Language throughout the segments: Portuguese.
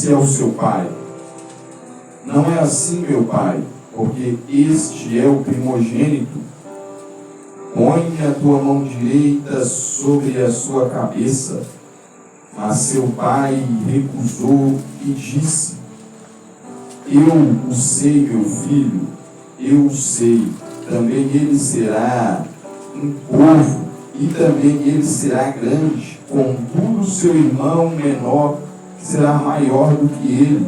disse ao seu pai: não é assim, meu pai, porque este é o primogênito. Põe a tua mão direita sobre a sua cabeça. Mas seu pai recusou e disse: eu o sei, meu filho, eu o sei. Também ele será um povo, e também ele será grande. Contudo, seu irmão menor será maior do que ele,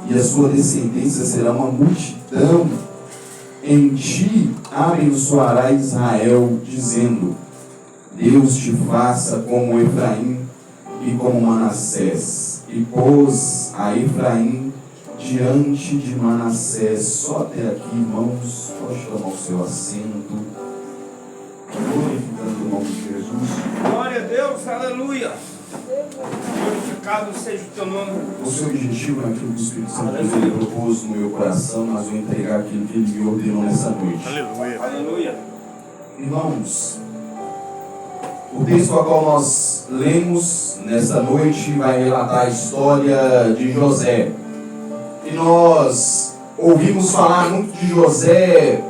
e a sua descendência será uma multidão. Em ti abençoará Israel, dizendo: Deus te faça como Efraim e como Manassés. E pôs a Efraim diante de Manassés. Só até aqui, irmãos. Pode tomar o seu assento. Glorificando o nome de Jesus. Glória a Deus, aleluia. Glorificado seja o teu nome. O seu objetivo é aquilo que o Espírito Santo ele propôs no meu coração, mas eu entregar aquilo que ele me ordenou nessa noite. Aleluia. Aleluia. Irmãos, o texto ao qual nós lemos nessa noite vai relatar a história de José. E nós ouvimos falar muito de José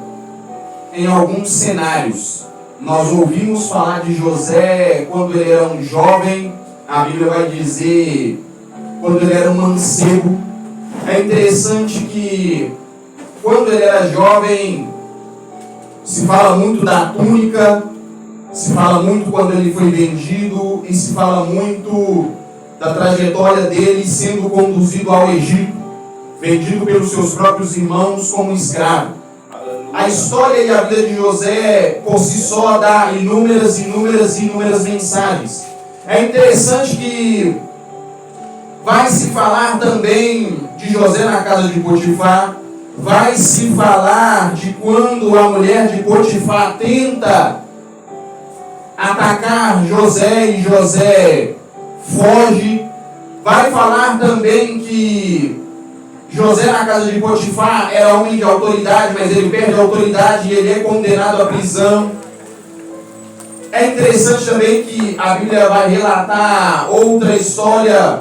em alguns cenários. Nós ouvimos falar de José quando ele era um jovem. A Bíblia vai dizer quando ele era um mancebo. É interessante que quando ele era jovem se fala muito da túnica, se fala muito quando ele foi vendido e se fala muito da trajetória dele sendo conduzido ao Egito, vendido pelos seus próprios irmãos como escravo. A história e a vida de José por si só dá inúmeras mensagens. É interessante que vai se falar também de José na casa de Potifar, vai se falar de quando a mulher de Potifar tenta atacar José e José foge. Vai falar também que José na casa de Potifar era homem de autoridade, mas ele perde a autoridade e ele é condenado à prisão. É interessante também que a Bíblia vai relatar outra história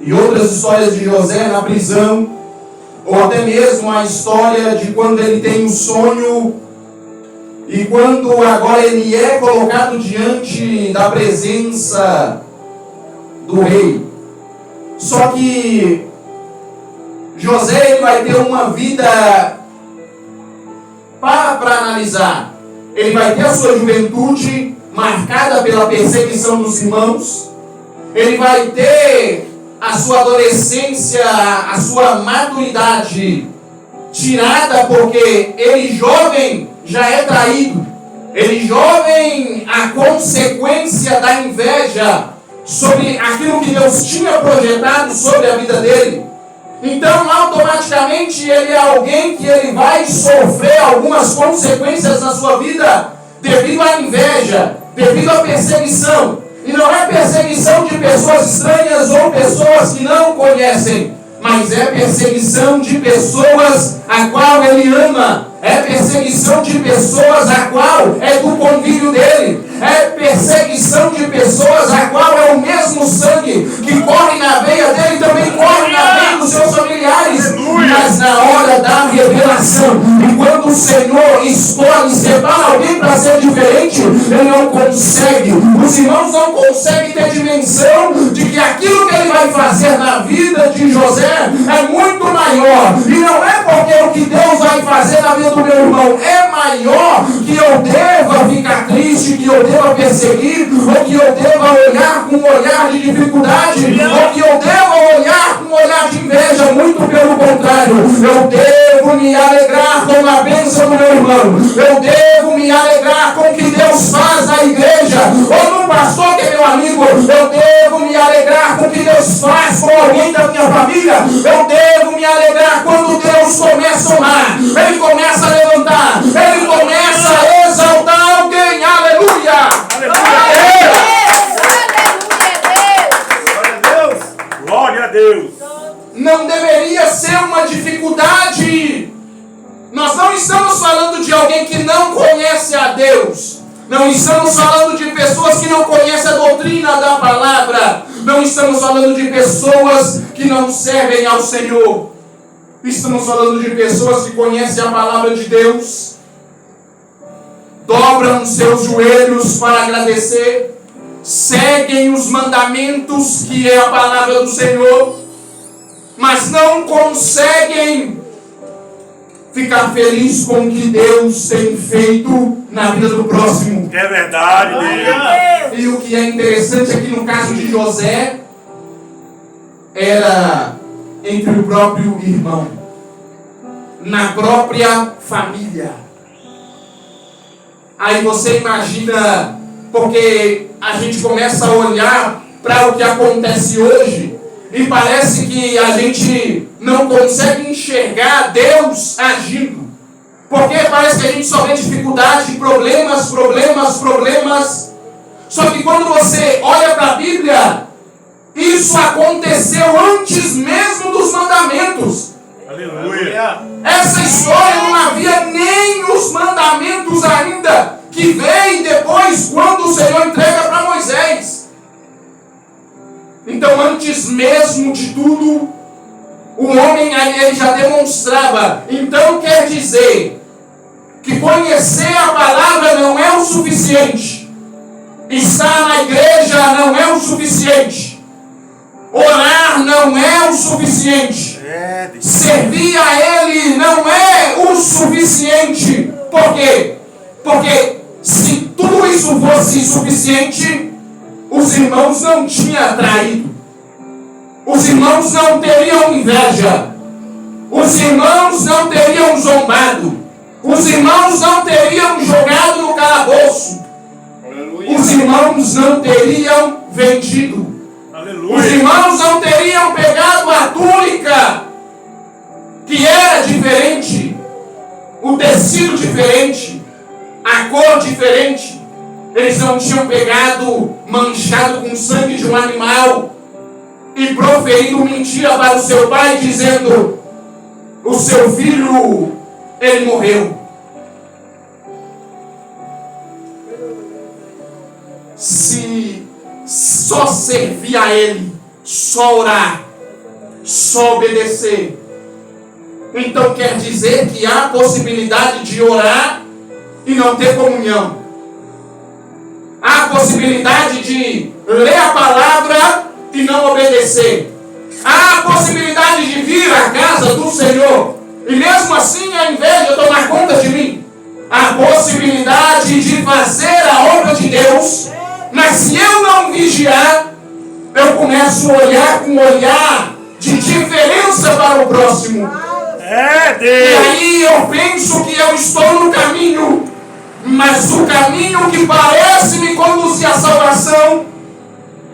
e outras histórias de José na prisão, ou até mesmo a história de quando ele tem um sonho e quando agora ele é colocado diante da presença do rei. Só que José ele vai ter uma vida para analisar. Ele vai ter a sua juventude marcada pela perseguição dos irmãos. Ele vai ter a sua adolescência, a sua maturidade tirada, porque ele jovem já é traído. Ele jovem, a consequência da inveja sobre aquilo que Deus tinha projetado sobre a vida dele. Então, automaticamente, ele é alguém que ele vai sofrer algumas consequências na sua vida devido à inveja, devido à perseguição. E não é perseguição de pessoas estranhas ou pessoas que não conhecem, mas é perseguição de pessoas a qual ele ama. É perseguição de pessoas a qual é do convívio dele. É perseguição de pessoas a qual é o mesmo sangue que corre na veia dele, também corre na veia dos seus familiares. Mas na hora da revelação, e quando o Senhor escolhe, separa alguém para ser diferente, ele não consegue. Os irmãos não conseguem ter dimensão de que aquilo que ele vai fazer na vida de José é muito maior. E não é porque o que Deus vai fazer na vida do meu irmão é maior que eu deva ficar triste, que eu deva perseguir, ou que eu deva olhar com um olhar de dificuldade, ou que eu deva olhar com um olhar de inveja. Muito pelo contrário, eu devo me alegrar com a bênção do meu irmão. Eu devo me alegrar com o que Deus faz na igreja, ou no pastor que é meu amigo. Eu devo me alegrar com o que Deus faz com alguém da minha família. Eu devo me alegrar quando Deus começa a honrar, ele começa a levantar, ele começa a exaltar alguém. Aleluia! Glória a Deus! Não deveria ser uma dificuldade. Nós não estamos falando de alguém que não conhece a Deus. Não estamos falando de pessoas que não conhecem a doutrina da palavra. Não estamos falando de pessoas que não servem ao Senhor. Estamos falando de pessoas que conhecem a palavra de Deus, dobram seus joelhos para agradecer, seguem os mandamentos que é a palavra do Senhor, mas não conseguem ficar feliz com o que Deus tem feito na vida do próximo. É verdade, Deus. E o que é interessante aqui no caso de José, era entre o próprio irmão, na própria família. Aí você imagina, porque a gente começa a olhar para o que acontece hoje e parece que a gente não consegue enxergar Deus agindo, porque parece que a gente só vê dificuldade, problemas. Só que quando você olha para a Bíblia, isso aconteceu antes mesmo dos mandamentos. Aleluia. Essa história não havia nem os mandamentos ainda, que vem depois quando o Senhor entrega para Moisés. Então, antes mesmo de tudo, o homem ali ele já demonstrava. Então quer dizer que conhecer a palavra não é o suficiente. Estar na igreja não é o suficiente. Orar não é o suficiente. Servir a Ele não é o suficiente. Por quê? Porque se tudo isso fosse suficiente, os irmãos não tinham traído. Os irmãos não teriam inveja. Os irmãos não teriam zombado. Os irmãos não teriam jogado no calabouço. Aleluia. Os irmãos não teriam vendido. Aleluia. Os irmãos não teriam pegado a túnica, que era diferente, o tecido diferente, a cor diferente. Eles não tinham pegado, manchado com sangue de um animal e proferido mentira para o seu pai, dizendo: o seu filho, ele morreu. Se só servir a Ele, só orar, só obedecer, então quer dizer que há possibilidade de orar e não ter comunhão. Há possibilidade de ler a palavra e não obedecer. Há possibilidade de vir à casa do Senhor e mesmo assim a inveja tomar conta de mim. Há possibilidade de fazer a obra de Deus, mas se eu não vigiar, eu começo a olhar com um olhar de diferença para o próximo. Deus. E aí eu penso que eu estou no caminho, mas o caminho que parece me conduzir à salvação,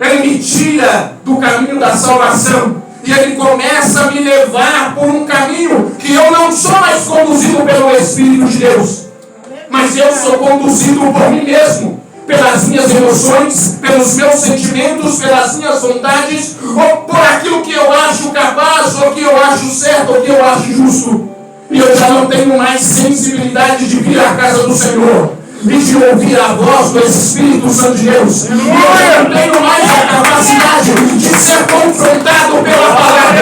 ele me tira do caminho da salvação. E ele começa a me levar por um caminho que eu não sou mais conduzido pelo Espírito de Deus, mas eu sou conduzido por mim mesmo, pelas minhas emoções, pelos meus sentimentos, pelas minhas vontades, ou por aquilo que eu acho capaz, ou que eu acho certo, ou que eu acho justo. E eu já não tenho mais sensibilidade de vir à casa do Senhor e de ouvir a voz do Espírito Santo de Deus. E eu já não tenho mais a capacidade de ser confrontado pela palavra.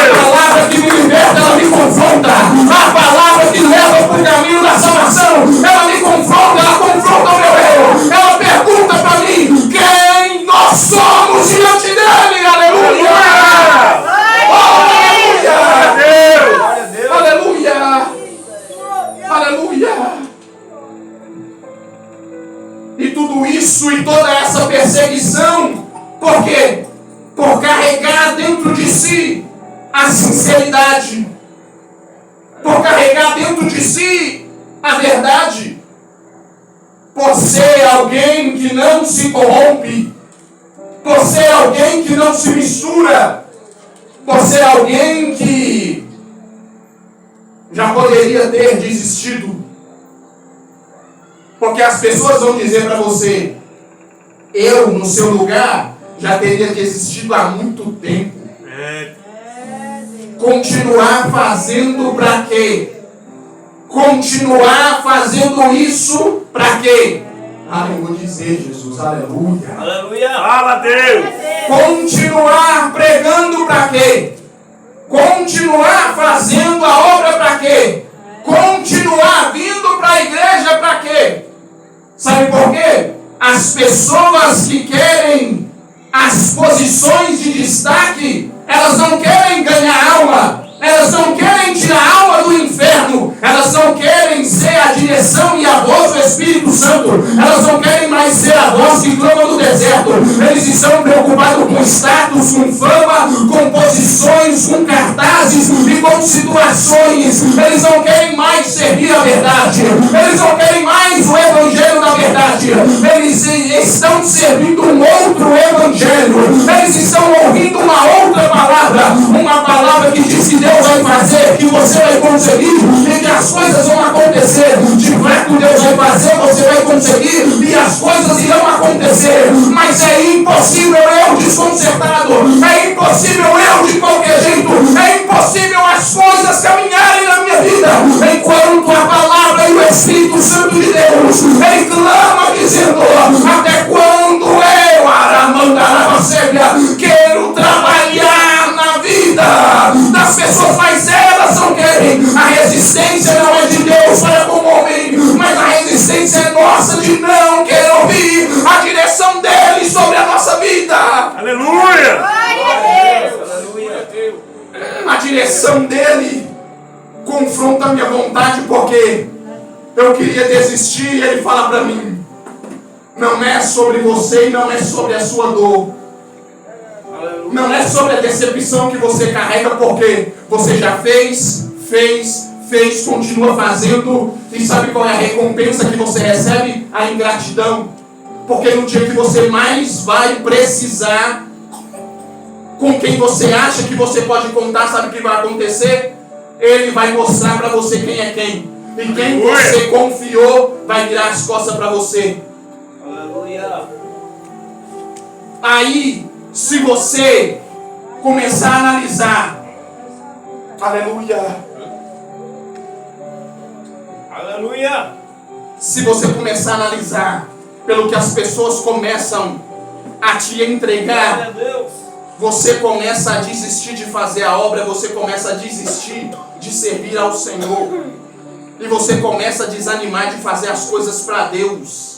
A palavra que me liberta, ela me confronta. A palavra que leva para o caminho da salvação, ela me confronta, ela confronta o meu erro. Ela pergunta para mim quem nós somos diante dele. Aleluia! Aleluia! Aleluia! E tudo isso e toda essa perseguição, por quê? Por carregar dentro de si a sinceridade, por carregar dentro de si a verdade, por ser alguém que não se corrompe, por ser alguém que não se mistura, por ser alguém que já poderia ter desistido. Porque as pessoas vão dizer para você: eu, no seu lugar, já teria desistido há muito tempo. Continuar fazendo para quê? Continuar fazendo isso para quê? Ah, eu vou dizer, Jesus, aleluia. Aleluia. Fala, Deus. Continuar pregando para quê? Continuar fazendo a obra para quê? Continuar vindo para a igreja para quê? Sabe por quê? As pessoas que querem as posições de destaque, elas não querem ganhar alma, elas não querem tirar a alma do inferno, elas não querem ser a direção e a voz do Espírito Santo, elas não querem mais ser a voz que clama no deserto. Eles estão preocupados com status, com fama, com posições, com cartazes e com situações. Eles não querem mais servir a verdade, eles não querem mais o evangelho da verdade, eles estão servindo um outro evangelho, eles estão ouvindo uma outra palavra, uma palavra que diz que Deus vai fazer, que você vai conseguir e que as coisas vão acontecer. De fato, Deus vai fazer, você vai conseguir e as coisas irão acontecer. Mas é impossível eu desconcertado, é impossível eu de qualquer jeito, é impossível as coisas caminharem na minha vida enquanto a palavra e o Espírito Santo de Deus, ele clama dizendo: até quando eu, Aramandarabacébia, quero trabalhar na vida das pessoas, mas elas não querem. A resistência não é de Deus para com o homem, mas a resistência é nossa de não querer ouvir a direção dele sobre a nossa vida. Aleluia! Glória a Deus! A direção dele confronta a minha vontade, porque eu queria desistir e ele fala para mim: não é sobre você e não é sobre a sua dor. Não é sobre a decepção que você carrega, porque você já fez, continua fazendo. E sabe qual é a recompensa que você recebe? A ingratidão. Porque no dia que você mais vai precisar, com quem você acha que você pode contar, sabe o que vai acontecer? Ele vai mostrar para você quem é quem. E quem você confiou vai virar as costas para você. Aleluia! Aí, se você começar a analisar, aleluia, Aleluia! se você começar a analisar pelo que as pessoas começam a te entregar, Glória a Deus! você começa a desistir de fazer a obra, você começa a desistir de servir ao Senhor, e você começa a desanimar de fazer as coisas para Deus.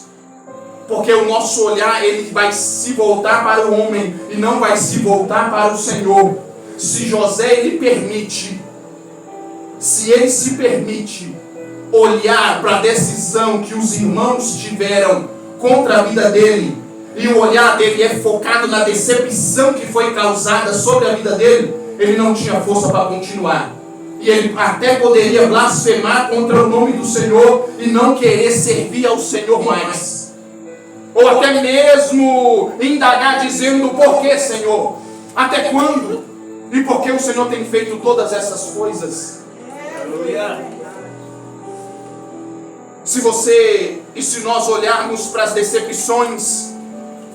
Porque o nosso olhar, ele vai se voltar para o homem e não vai se voltar para o Senhor. Se José, ele se permite olhar para a decisão que os irmãos tiveram contra a vida dele, e o olhar dele é focado na decepção que foi causada sobre a vida dele, ele não tinha força para continuar. E ele até poderia blasfemar contra o nome do Senhor e não querer servir ao Senhor mais. Ou até mesmo indagar dizendo: por que, Senhor? Até quando? E por que o Senhor tem feito todas essas coisas? Aleluia! Se nós olharmos para as decepções,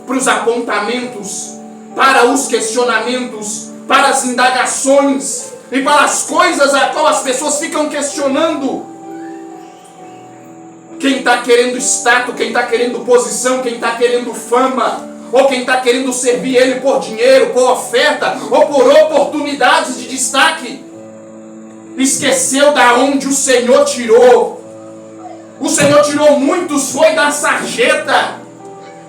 para os apontamentos, para os questionamentos, para as indagações e para as coisas a qual as pessoas ficam questionando, quem está querendo status, quem está querendo posição, quem está querendo fama, ou quem está querendo servir ele por dinheiro, por oferta, ou por oportunidades de destaque, esqueceu da onde o Senhor tirou. O Senhor tirou muitos, foi da sarjeta.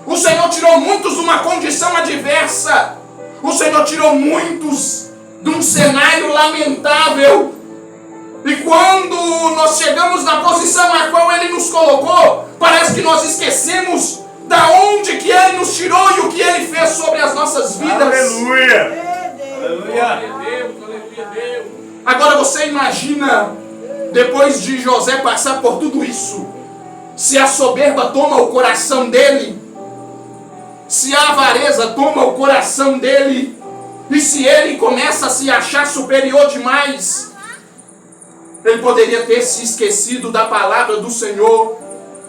O Senhor tirou muitos de uma condição adversa. O Senhor tirou muitos de um cenário lamentável. E quando nós chegamos na posição a qual Ele nos colocou, parece que nós esquecemos da onde que Ele nos tirou e o que Ele fez sobre as nossas vidas. Aleluia! Aleluia! Agora você imagina, depois de José passar por tudo isso, se a soberba toma o coração dele, se a avareza toma o coração dele, e se ele começa a se achar superior demais, ele poderia ter se esquecido da palavra do Senhor,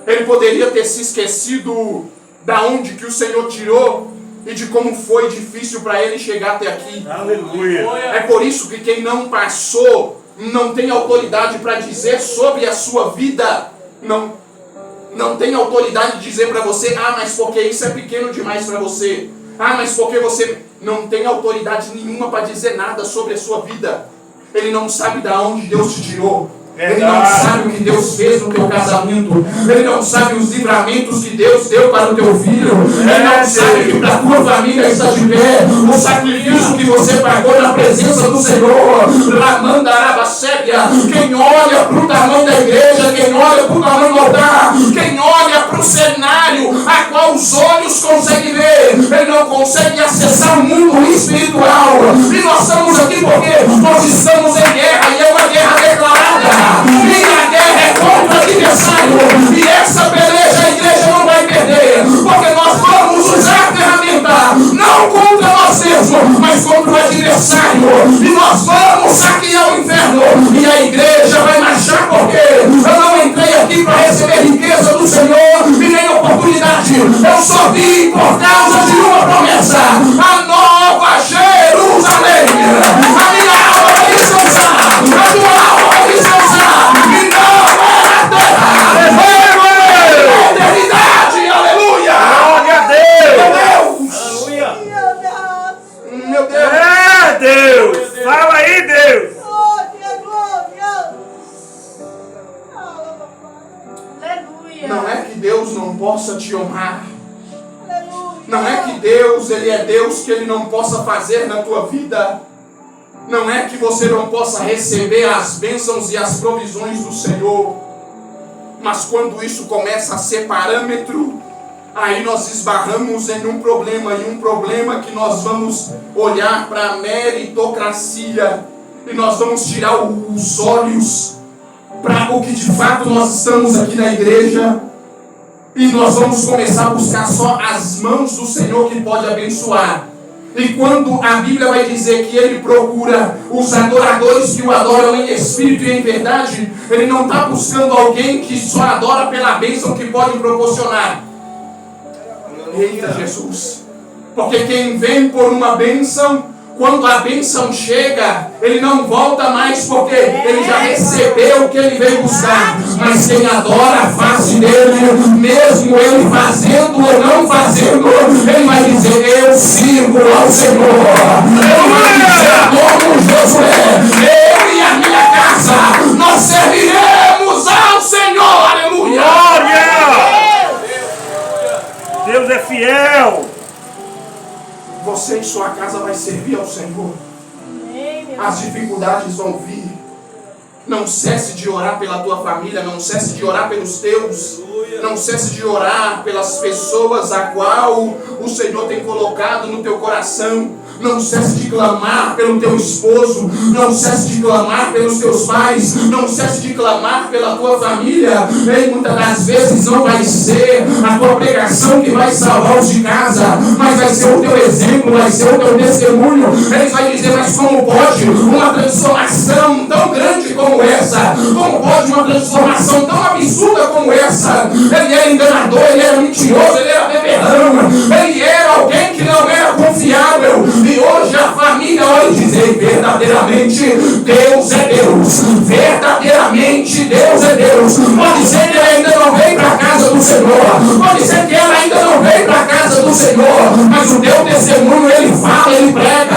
ele poderia ter se esquecido da onde que o Senhor tirou e de como foi difícil para ele chegar até aqui. Aleluia! É por isso que quem não passou não tem autoridade para dizer sobre a sua vida. Não tem autoridade de dizer para você: ah, mas porque isso é pequeno demais para você. Ah, mas porque você não tem autoridade nenhuma para dizer nada sobre a sua vida. Ele não sabe de onde Deus te tirou. Ele não sabe o que Deus fez no teu casamento. Ele não sabe os livramentos que Deus deu para o teu filho. Ele não sabe que para a tua família está de pé o sacrifício que você pagou na presença do Senhor. Quem olha para o tamanho da igreja, quem olha para o tamanho do altar, quem olha para o cenário a qual os olhos conseguem ver, ele não consegue acessar o mundo espiritual. E nós estamos aqui porque nós estamos em guerra, e é uma guerra declarada. Minha guerra é contra o adversário. E essa peleja a igreja não vai perder. Porque nós vamos usar a ferramenta. Não contra nós mesmos, mas contra o adversário. E nós vamos saquear o inferno. E a igreja vai marchar porque eu não entrei aqui para receber riqueza do Senhor e nem oportunidade. Eu só vim por causa de uma promessa. A nova Jerusalém. A minha alma vai descansar. A tua alma vai descansar. E não é na terra. É eternidade. Aleluia. Glória a Deus. Meu Deus. Aleluia. Meu Deus. É Deus. Fala aí, Deus. Não é que Deus não possa te honrar. Não é que Deus, Ele é Deus que Ele não possa fazer na tua vida. Não é que você não possa receber as bênçãos e as provisões do Senhor. Mas quando isso começa a ser parâmetro, aí nós esbarramos em um problema. E um problema que nós vamos olhar para a meritocracia. E nós vamos tirar os olhos para o que de fato nós estamos aqui na igreja. E nós vamos começar a buscar só as mãos do Senhor que pode abençoar. E quando a Bíblia vai dizer que Ele procura os adoradores que o adoram em espírito e em verdade, Ele não está buscando alguém que só adora pela bênção que pode proporcionar. Eita Jesus! Porque quem vem por uma bênção, quando a bênção chega, ele não volta mais porque ele já recebeu o que ele veio buscar. Mas quem adora a face dele, mesmo ele fazendo ou não fazendo, ele vai dizer: eu sirvo ao Senhor. Ele vai dizer como Josué: eu e a minha casa, nós serviremos ao Senhor. Aleluia! Glória! Deus é fiel. Você e sua casa vai servir ao Senhor. As dificuldades vão vir. Não cesse de orar pela tua família. Não cesse de orar pelos teus. Não cesse de orar pelas pessoas a qual o Senhor tem colocado no teu coração. Não cesse de clamar pelo teu esposo. Não cesse de clamar pelos teus pais. Não cesse de clamar pela tua família. E muitas das vezes não vai ser a tua pregação que vai salvar os de casa, mas vai ser o teu exemplo, vai ser o teu testemunho. Eles vão dizer: mas como pode uma transformação tão grande como essa? Como pode uma transformação tão absurda como essa? Ele era enganador, ele era mentiroso, ele era beberrão, ele era alguém que não era confiável. E hoje a família olha e diz: verdadeiramente Deus é Deus. Verdadeiramente Deus é Deus. Pode ser que ele ainda não veio para a casa do Senhor. Pode ser que ela ainda não veio para a casa do Senhor. Mas o teu testemunho, ele fala, ele prega.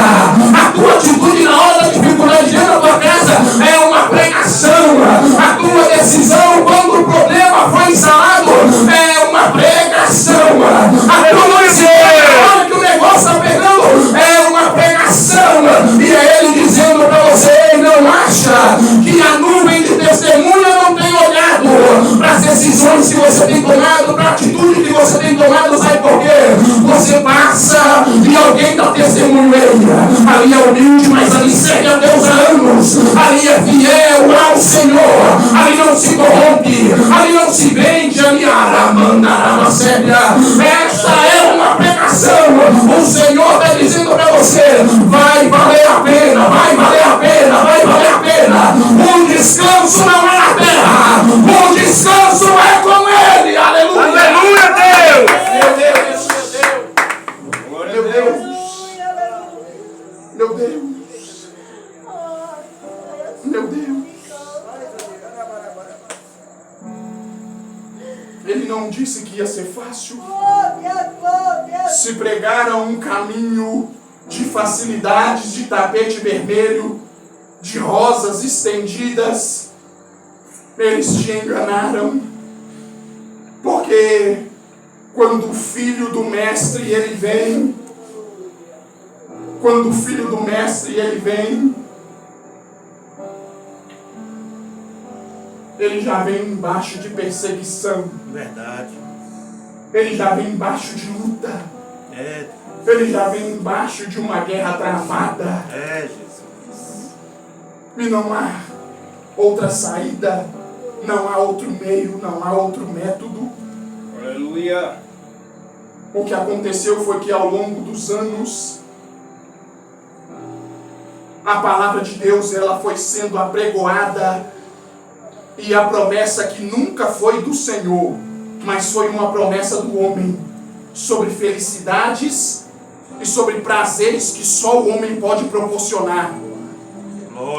A tua atitude na hora da dificuldade dentro da tua casa é uma pregação. A tua decisão quando o problema foi instalado é uma pregação. A tua decisão na hora que o negócio está pegando é uma pregação. E é ele dizendo para você: não acha que a nuvem de testemunha não tem olhado para as decisões que você tem tomado, para a atitude que você tem tomado? Sabe por quê? Você passa e alguém dá testemunho. Ali é humilde, mas ali serve a Deus há anos. Ali é fiel ao Senhor. Ali não se corrompe, ali não se vende, ali esta é uma pregação. O Senhor está dizendo para você: vai valer a pena, vai valer a pena, vai valer a pena. O descanso não é na terra, o descanso é com Ele. Aleluia! Aleluia, Deus! Meu Deus! Meu Deus! Meu Deus! Meu Deus! Ele não disse que ia ser fácil. se pregaram um caminho de facilidades, de tapete vermelho, de rosas estendidas, eles te enganaram, porque quando o filho do mestre ele vem, ele já vem embaixo de perseguição. Verdade. Ele já vem embaixo de luta. Ele já vem embaixo de uma guerra travada. Jesus. E não há outra saída, não há outro meio, não há outro método. Aleluia. O que aconteceu foi que ao longo dos anos, a palavra de Deus ela foi sendo apregoada, e a promessa que nunca foi do Senhor, mas foi uma promessa do homem, sobre felicidades e sobre prazeres que só o homem pode proporcionar.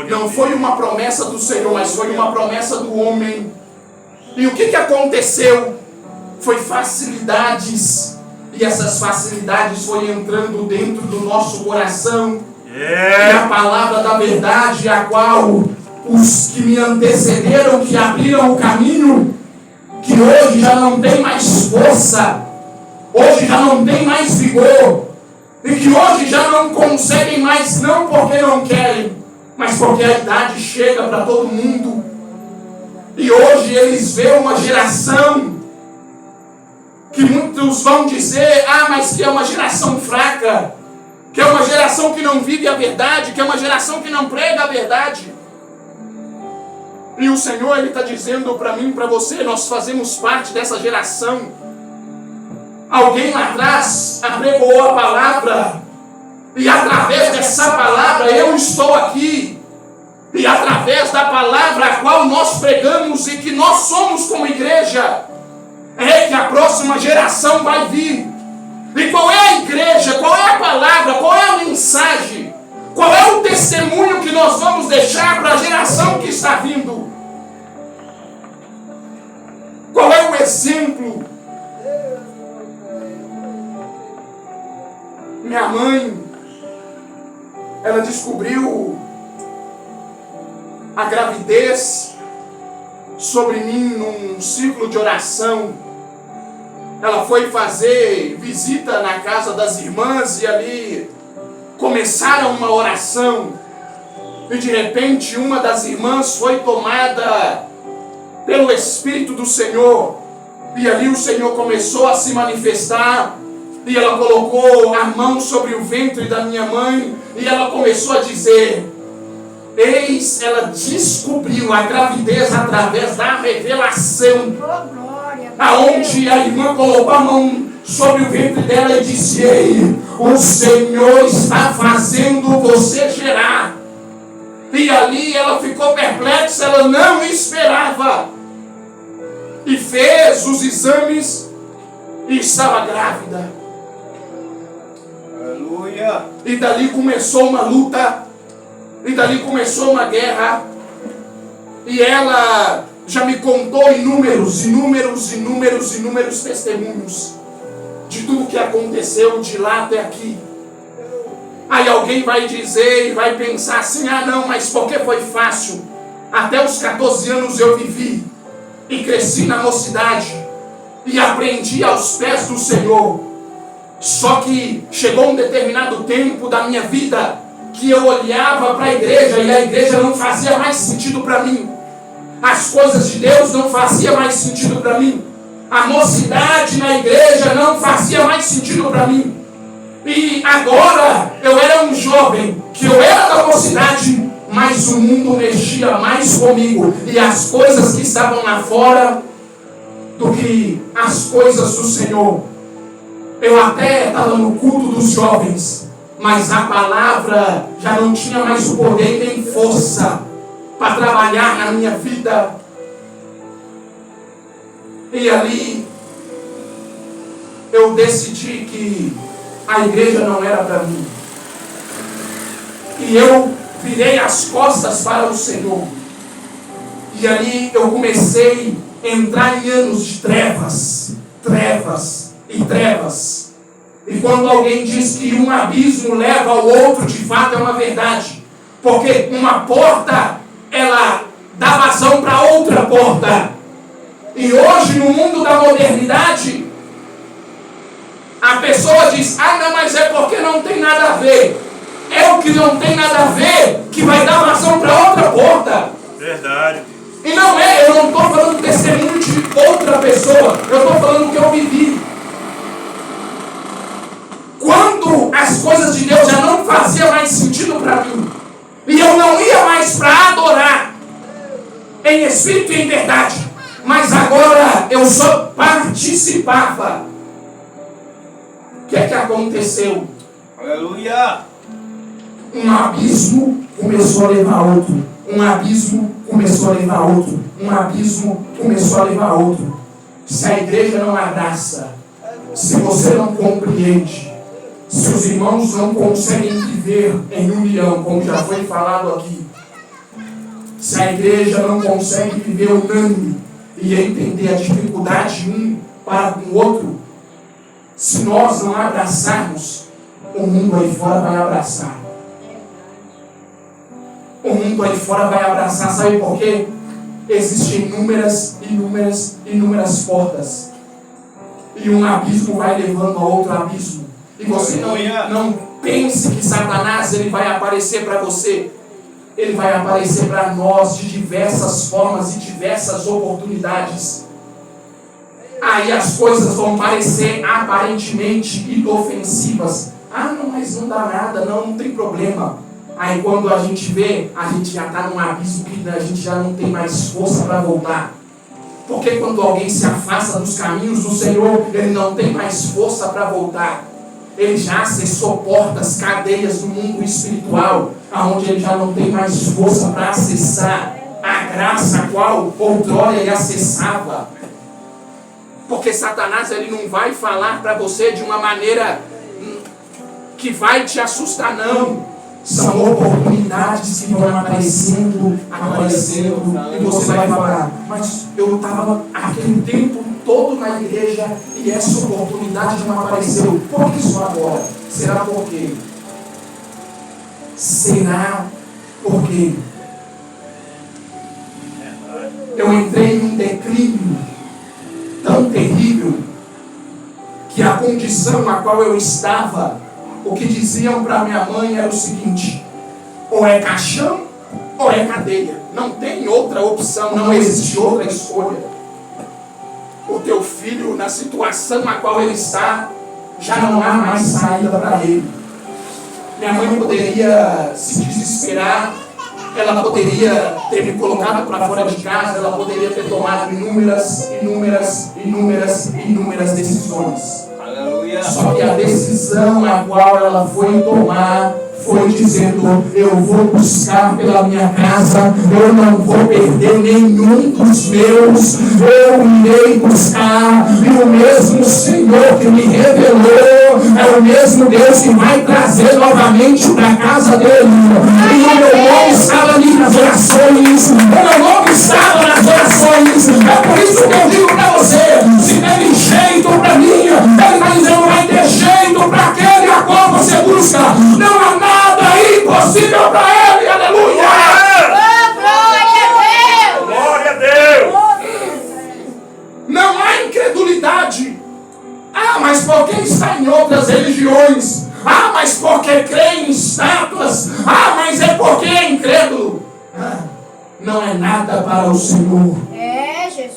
Não foi uma promessa do Senhor, mas foi uma promessa do homem. E o que aconteceu? Foi facilidades, e essas facilidades foi entrando dentro do nosso coração. E a palavra da verdade, a qual os que me antecederam, que abriram o caminho, que hoje já não tem mais força, hoje já não tem mais vigor, e que hoje já não conseguem mais, não porque não querem, mas porque a idade chega para todo mundo. E hoje eles veem uma geração que muitos vão dizer, mas que é uma geração fraca, que é uma geração que não vive a verdade, que é uma geração que não prega a verdade. E o Senhor, Ele está dizendo para mim e para você, nós fazemos parte dessa geração. Alguém lá atrás apregoou a palavra, e através dessa palavra eu estou aqui, e através da palavra a qual nós pregamos e que nós somos como igreja, é que a próxima geração vai vir. E qual é a igreja, qual é a palavra, qual é a mensagem, qual é o testemunho que nós vamos deixar para a geração que está vindo? Qual é o exemplo? Minha mãe, ela descobriu a gravidez sobre mim num ciclo de oração. Ela foi fazer visita na casa das irmãs e ali começaram uma oração. E de repente uma das irmãs foi tomada pelo Espírito do Senhor. E ali o Senhor começou a se manifestar. E ela colocou a mão sobre o ventre da minha mãe. E ela começou a dizer: eis, ela descobriu a gravidez através da revelação. Aonde a irmã colocou a mão sobre o ventre dela e disse: ei, o Senhor está fazendo você gerar. E ali ela ficou perplexa, ela não esperava. E fez os exames e estava grávida. Aleluia. E dali começou uma luta, e dali começou uma guerra. E ela já me contou inúmeros testemunhos de tudo que aconteceu de lá até aqui. Aí alguém vai dizer e vai pensar assim: não, mas porque foi fácil? Até os 14 anos eu vivi e cresci na mocidade e aprendi aos pés do Senhor. Só que chegou um determinado tempo da minha vida que eu olhava para a igreja e a igreja não fazia mais sentido para mim. As coisas de Deus não faziam mais sentido para mim. A mocidade na igreja não fazia mais sentido para mim. E agora eu era um jovem, que eu era da mocidade, mas o mundo mexia mais comigo. E as coisas que estavam lá fora do que as coisas do Senhor. Eu até estava no culto dos jovens, mas a palavra já não tinha mais o poder nem força para trabalhar na minha vida. E ali eu decidi que a igreja não era para mim. E eu virei as costas para o Senhor. E ali eu comecei a entrar em anos de trevas. E quando alguém diz que um abismo leva ao outro, de fato é uma verdade. Porque uma porta, ela dá vazão para outra porta. E hoje, no mundo da modernidade, a pessoa diz, não, mas é porque não tem nada a ver. É o que não tem nada a ver que vai dar vazão para outra porta. Verdade. E não é, eu não estou falando testemunho de outra pessoa, eu estou falando o que eu vivi. Quando as coisas de Deus já não faziam mais sentido para mim, e eu não ia mais para adorar em espírito e em verdade, mas agora eu só participava. O que é que aconteceu? Aleluia! Um abismo começou a levar outro. Um abismo começou a levar outro. Um abismo começou a levar outro. Se a igreja não abraça, se você não compreende, se os irmãos não conseguem viver em união, como já foi falado aqui, se a igreja não consegue viver unânime e entender a dificuldade um para com o outro, se nós não abraçarmos, o mundo aí fora vai abraçar. O mundo aí fora vai abraçar, sabe por quê? Existem inúmeras portas. E um abismo vai levando a outro abismo. E você não pense que Satanás ele vai aparecer para você. Ele vai aparecer para nós de diversas formas e diversas oportunidades. Aí as coisas vão parecer aparentemente inofensivas. Não, mas não dá nada, não tem problema. Aí quando a gente vê, a gente já está num abismo que a gente já não tem mais força para voltar. Porque quando alguém se afasta dos caminhos do Senhor, ele não tem mais força para voltar. Ele já acessou portas, cadeias do mundo espiritual, aonde ele já não tem mais força para acessar a graça a qual outrora ele acessava. Porque Satanás ele não vai falar para você de uma maneira que vai te assustar, não. São oportunidades que vão aparecendo, e você vai falar, mas eu estava aquele tempo todo na igreja e essa oportunidade não apareceu. Por que só agora? Será por quê? Será por quê? Eu entrei em um declínio tão terrível que a condição na qual eu estava, o que diziam para minha mãe era o seguinte: ou é caixão ou é cadeia. Não tem outra opção, não existe outra escolha. O teu filho, na situação na qual ele está, já não há mais saída para ele. Minha mãe poderia se desesperar, ela poderia ter me colocado para fora de casa, ela poderia ter tomado inúmeras decisões. Só que a decisão a qual ela foi tomar foi dizendo: eu vou buscar pela minha casa, eu não vou perder nenhum dos meus, eu irei buscar. E o mesmo Senhor que me revelou é o mesmo Deus que vai trazer novamente para a casa dele. E o meu nome estava ali nas orações, o meu nome estava nas orações. É por isso que eu digo para você: se teve jeito para mim, ele está dizendo, vai ter jeito para aquele a qual você busca. Não há nada impossível para ele. Aleluia! Glória a Deus! Não há incredulidade. Mas porque está em outras religiões. Mas porque crê em estátuas. Mas é porque é incrédulo. Não é nada para o Senhor.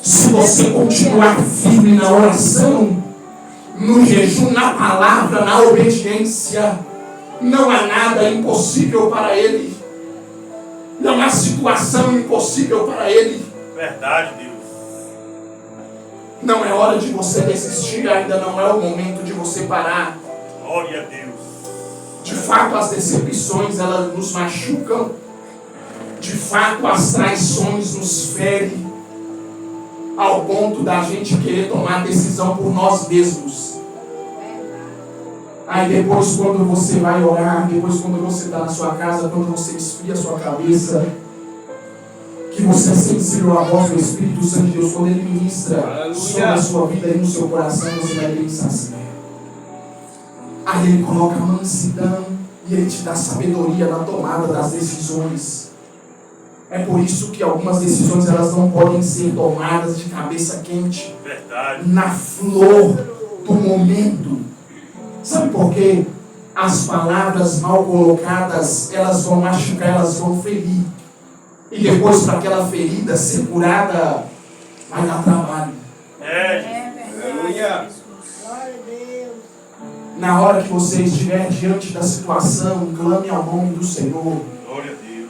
Se você continuar firme na oração, no jejum, na palavra, na obediência, não há nada impossível para Ele. Não há situação impossível para Ele. Verdade, Deus. Não é hora de você desistir, ainda não é o momento de você parar. Glória a Deus. De fato, as decepções, elas nos machucam. De fato, as traições nos ferem, ao ponto da gente querer tomar decisão por nós mesmos. Aí depois, quando você vai orar, depois quando você está na sua casa, quando você esfria a sua cabeça, que você é sensível à voz do Espírito Santo de Deus, quando Ele ministra sobre a sua vida e no seu coração, você vai pensar assim: Aí Ele coloca mansidão e Ele te dá sabedoria na tomada das decisões. É por isso que algumas decisões elas não podem ser tomadas de cabeça quente. Verdade. Na flor do momento. Sabe por quê? As palavras mal colocadas, elas vão machucar, elas vão ferir. E depois, para aquela ferida ser curada, vai dar trabalho. Aleluia. Na hora que você estiver diante da situação, clame ao nome do Senhor. Glória a Deus.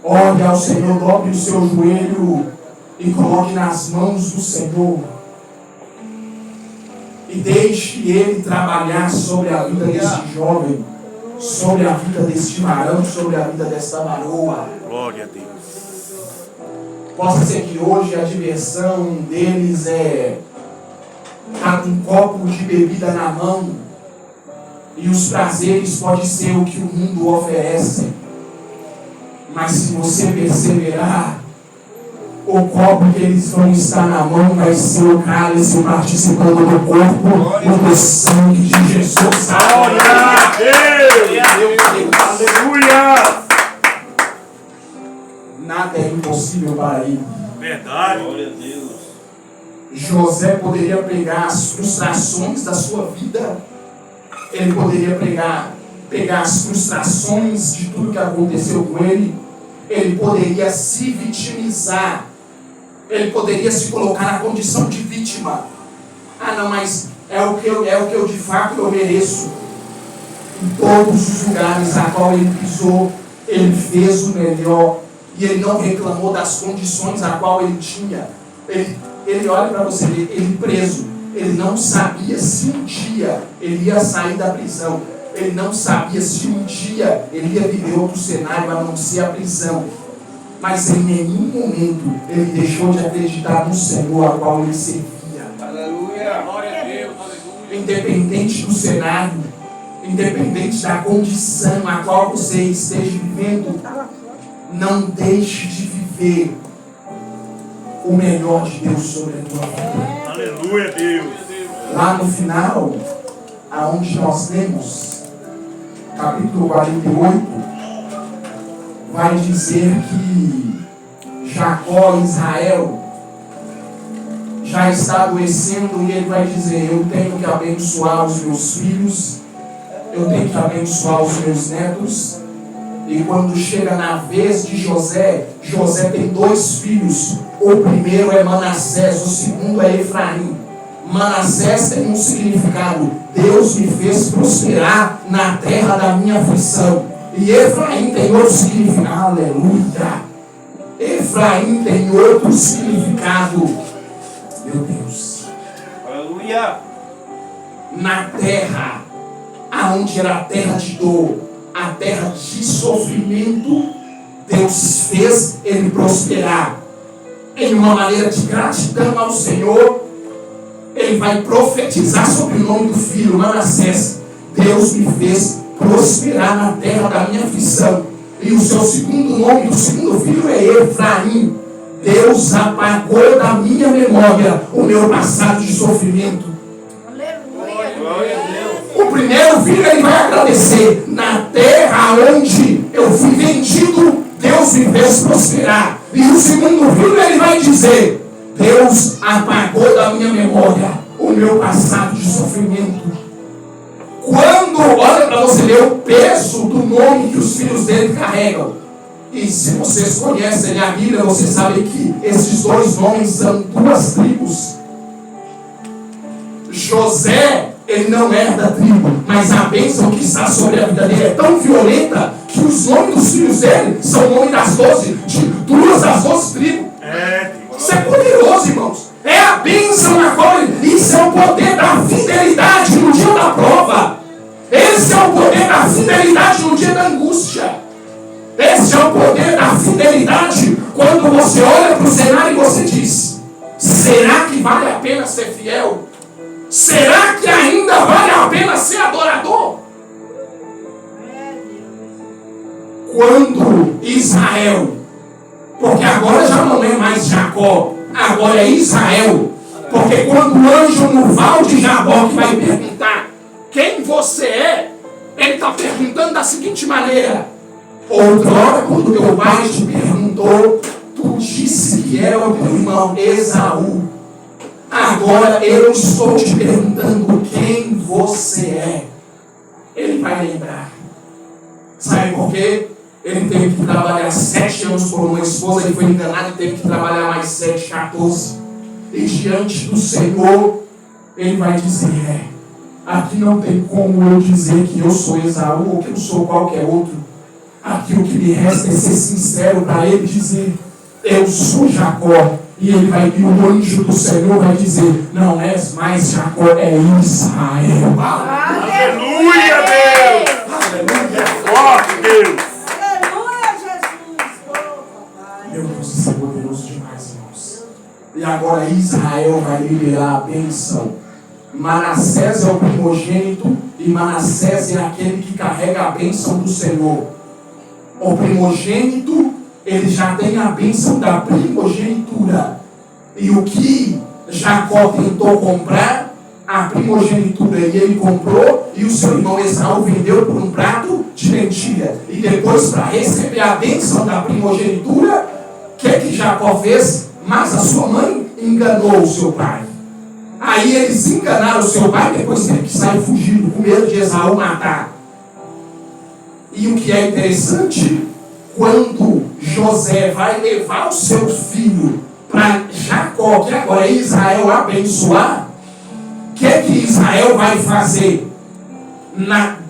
Olhe ao Senhor, dobre o seu joelho e coloque nas mãos do Senhor. E deixe Ele trabalhar sobre a vida deste jovem, sobre a vida deste varão, sobre a vida desta varoa. Glória a Deus. Possa ser que hoje a diversão deles é estar com um copo de bebida na mão, e os prazeres pode ser o que o mundo oferece. Mas se você perseverar, o copo que eles vão estar na mão vai ser o cálice participando do corpo e do sangue de Jesus. Glória a Deus. Aleluia. Nada é impossível para ele. Verdade. Glória a Deus. José poderia pegar as frustrações da sua vida. Ele poderia pegar as frustrações de tudo que aconteceu com ele. Ele poderia se vitimizar. Ele poderia se colocar na condição de vítima. Ah, não, mas é o que eu de fato eu mereço. Em todos os lugares a qual ele pisou, ele fez o melhor. E ele não reclamou das condições a qual ele tinha. Ele olha para você ver, ele preso. Ele não sabia se um dia ele ia sair da prisão. Ele não sabia se um dia ele ia viver outro cenário a não ser a prisão. Mas em nenhum momento ele deixou de acreditar no Senhor a qual ele servia. Aleluia. Glória a Deus. Aleluia. Independente do cenário, independente da condição a qual você esteja vivendo, não deixe de viver o melhor de Deus sobre a tua vida. Aleluia, Deus. Lá no final, aonde nós lemos, capítulo 48, vai dizer que Jacó, Israel, já está adoecendo e ele vai dizer: eu tenho que abençoar os meus filhos, eu tenho que abençoar os meus netos. E quando chega na vez de José, José tem 2 filhos. O primeiro é Manassés, o segundo é Efraim. Manassés tem um significado: Deus me fez prosperar na terra da minha aflição. E Efraim tem outro significado. Aleluia! Efraim tem outro significado. Meu Deus! Aleluia! Na terra, aonde era a terra de dor, a terra de sofrimento, Deus fez ele prosperar. Em uma maneira de gratidão ao Senhor, ele vai profetizar sobre o nome do filho, Manassés. Deus me fez prosperar na terra da minha aflição. E o seu segundo nome do segundo filho é Efraim. Deus apagou da minha memória o meu passado de sofrimento. O primeiro filho ele vai agradecer: na terra onde eu fui vendido, Deus me fez prosperar. E o segundo filho ele vai dizer: Deus apagou da minha memória o meu passado de sofrimento. Quando olha para você ver o peso do nome que os filhos dele carregam. E se vocês conhecem a Bíblia, vocês sabem que esses 2 nomes são 2 tribos. José, ele não herda a tribo, mas a bênção que está sobre a vida dele é tão violenta que os nomes dos filhos dele são o nome das 12, de 2 das 12 tribos. Isso é poderoso, irmãos. É a bênção na qual isso é o poder da fidelidade no dia da prova. Esse é o poder da fidelidade no dia da angústia. Esse é o poder da fidelidade quando você olha para o cenário e você diz: será que vale a pena ser fiel? Será que ainda vale a pena ser adorador? Quando Israel, porque agora já não é mais Jacó, agora é Israel, porque quando o anjo no val de Jabó que vai perguntar: quem você é, ele está perguntando da seguinte maneira: outrora, quando teu pai te perguntou, tu disse que era o teu irmão Esaú. Agora eu estou te perguntando quem você é. Ele vai lembrar. Sabe por quê? Ele teve que trabalhar 7 anos por uma esposa, ele foi enganado e teve que trabalhar mais 7, 14. E diante do Senhor, ele vai dizer: aqui não tem como eu dizer que eu sou Esaú ou que eu sou qualquer outro. Aqui o que me resta é ser sincero para ele dizer: eu sou Jacó. E ele vai vir, o anjo do Senhor vai dizer: não és mais Jacó, é Israel. Aleluia, Deus! Aleluia, forte Deus! Aleluia, Jesus! Meu Deus, isso é poderoso demais, irmãos. E agora Israel vai liberar a bênção. Manassés é o primogênito e Manassés é aquele que carrega a bênção do Senhor. O primogênito, ele já tem a bênção da primogenitura. E o que Jacó tentou comprar, a primogenitura, e ele comprou, e o seu irmão Esaú vendeu por um prato de lentilha. E depois, para receber a bênção da primogenitura, o que Jacó fez? Mas a sua mãe enganou o seu pai. Aí eles enganaram o seu pai, depois teve que sair fugindo, com medo de Esaú matar. E o que é interessante, quando José vai levar o seu filho para Jacó, que agora é Israel, abençoar, o que Israel vai fazer?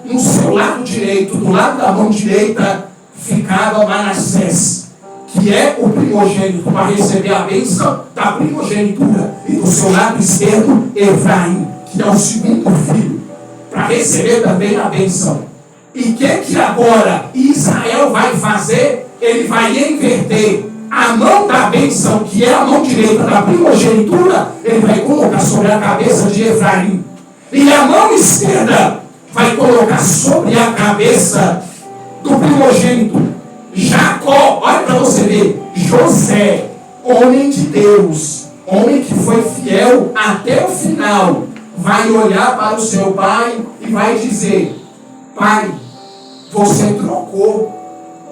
No seu lado direito, do lado da mão direita, ficava Manassés, que é o primogênito, para receber a bênção da primogenitura. E do seu lado esquerdo, Efraim, que é o segundo filho, para receber também a bênção. E o que agora Israel vai fazer? Ele vai inverter a mão da bênção, que é a mão direita da primogenitura, ele vai colocar sobre a cabeça de Efraim. E a mão esquerda vai colocar sobre a cabeça do primogênito. Jacó, olha para você ver, José, homem de Deus, homem que foi fiel até o final, vai olhar para o seu pai e vai dizer: pai, você trocou.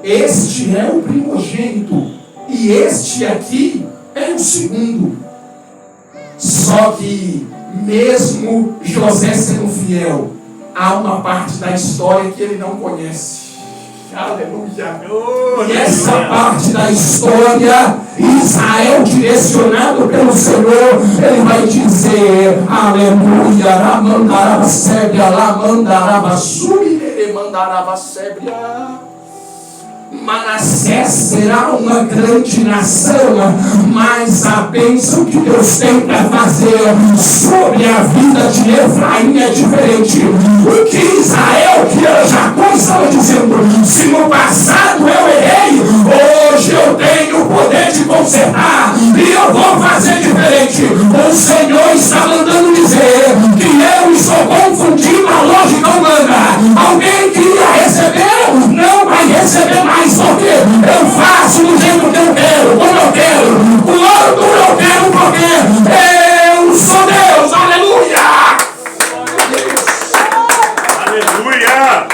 Este é o primogênito e este aqui é o segundo. Só que mesmo José sendo fiel, há uma parte da história que ele não conhece. Aleluia. E essa parte da história, Israel direcionado pelo Senhor, ele vai dizer: aleluia, Ramandarabasébria, Lamandarabasúbia, Mandarabasébria. Manassés será uma grande nação, mas a bênção que Deus tem para fazer sobre a vida de Efraim é diferente. O que Israel, que Jacó estava dizendo: se no passado eu errei, hoje eu tenho o poder de consertar e eu vou fazer diferente. O Senhor está mandando dizer que eu estou confundindo a lógica humana. Alguém queria receber, não vai receber mais, porque eu faço do jeito que eu quero, como eu quero, quando eu quero, porque eu sou Deus. Aleluia! Aleluia!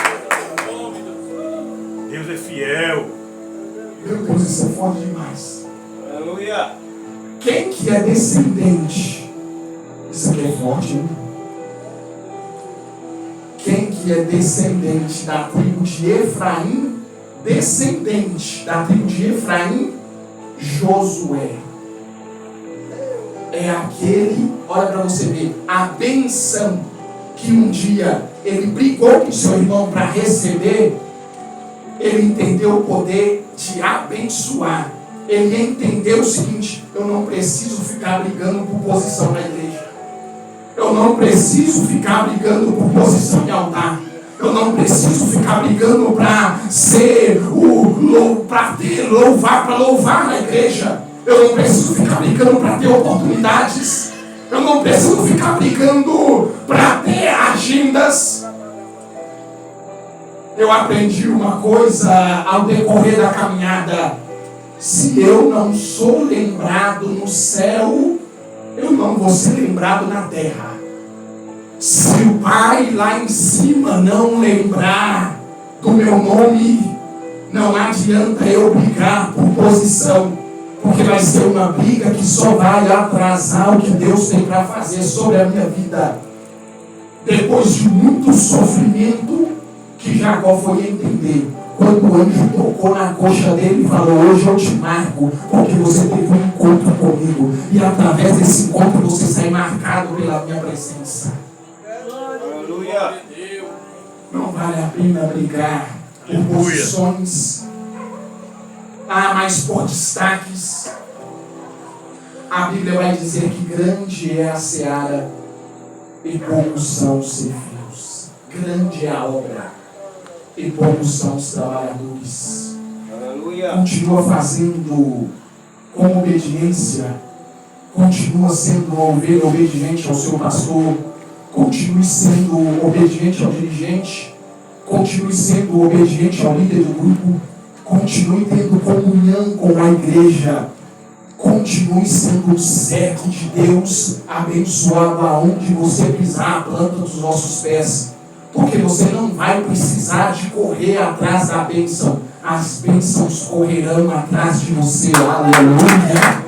Deus é fiel. Meu Deus, isso é forte demais. Aleluia! Quem que é descendente? Isso aqui é forte, hein? Quem que é descendente da tribo de Efraim? Descendente da tribo de Efraim, Josué. É aquele, olha para você ver, a benção que um dia ele brigou com seu irmão para receber. Ele entendeu o poder de abençoar. Ele entendeu o seguinte: eu não preciso ficar brigando por posição na igreja. Eu não preciso ficar brigando por posição de altar. Eu não preciso ficar brigando para ser para ter louvar, para louvar na igreja. Eu não preciso ficar brigando para ter oportunidades. Eu não preciso ficar brigando para ter agendas. Eu aprendi uma coisa ao decorrer da caminhada: se eu não sou lembrado no céu, eu não vou ser lembrado na terra. Se o Pai lá em cima não lembrar do meu nome, não adianta eu brigar por posição, porque vai ser uma briga que só vai atrasar o que Deus tem para fazer sobre a minha vida. Depois de muito sofrimento, que Jacó foi entender, quando o anjo tocou na coxa dele e falou: hoje eu te marco, porque você teve um encontro comigo, e através desse encontro você sai marcado pela minha presença. Aleluia. Não vale a pena brigar por posições, mas por destaques. A Bíblia vai dizer que grande é a seara e poucos são os serviços. Grande é a obra e poucos são os trabalhadores. Aleluia. Continua fazendo com obediência, continua sendo obediente ao seu pastor, continue sendo obediente ao dirigente, continue sendo obediente ao líder do grupo, continue tendo comunhão com a igreja, continue sendo um servo de Deus, abençoado aonde você pisar a planta dos nossos pés, porque você não vai precisar de correr atrás da bênção, as bênçãos correrão atrás de você. Aleluia!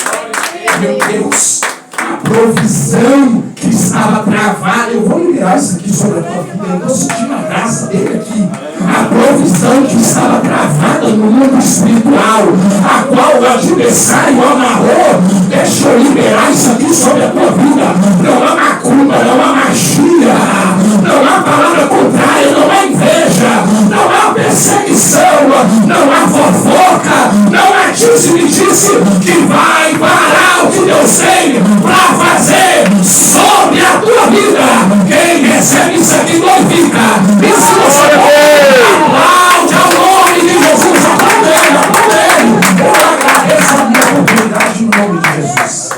Meu Deus, a provisão que estava travada, eu vou liberar isso aqui sobre a tua vida, eu estou sentindo a graça dele aqui. A provisão que estava travada no mundo espiritual, a qual o adversário amarrou, deixa eu liberar isso aqui sobre a tua vida. Não há macumba, não há magia, não há palavra contrária, não há inveja, não há perseguição, não há fofoca, não há disse-me-disse que vai parar o que Deus tem para fazer sobre a tua vida. Quem recebe isso aqui glorifica. E se você aplaude ao nome de Jesus, aplaude ele. Eu agradeço a minha oportunidade no nome de Jesus.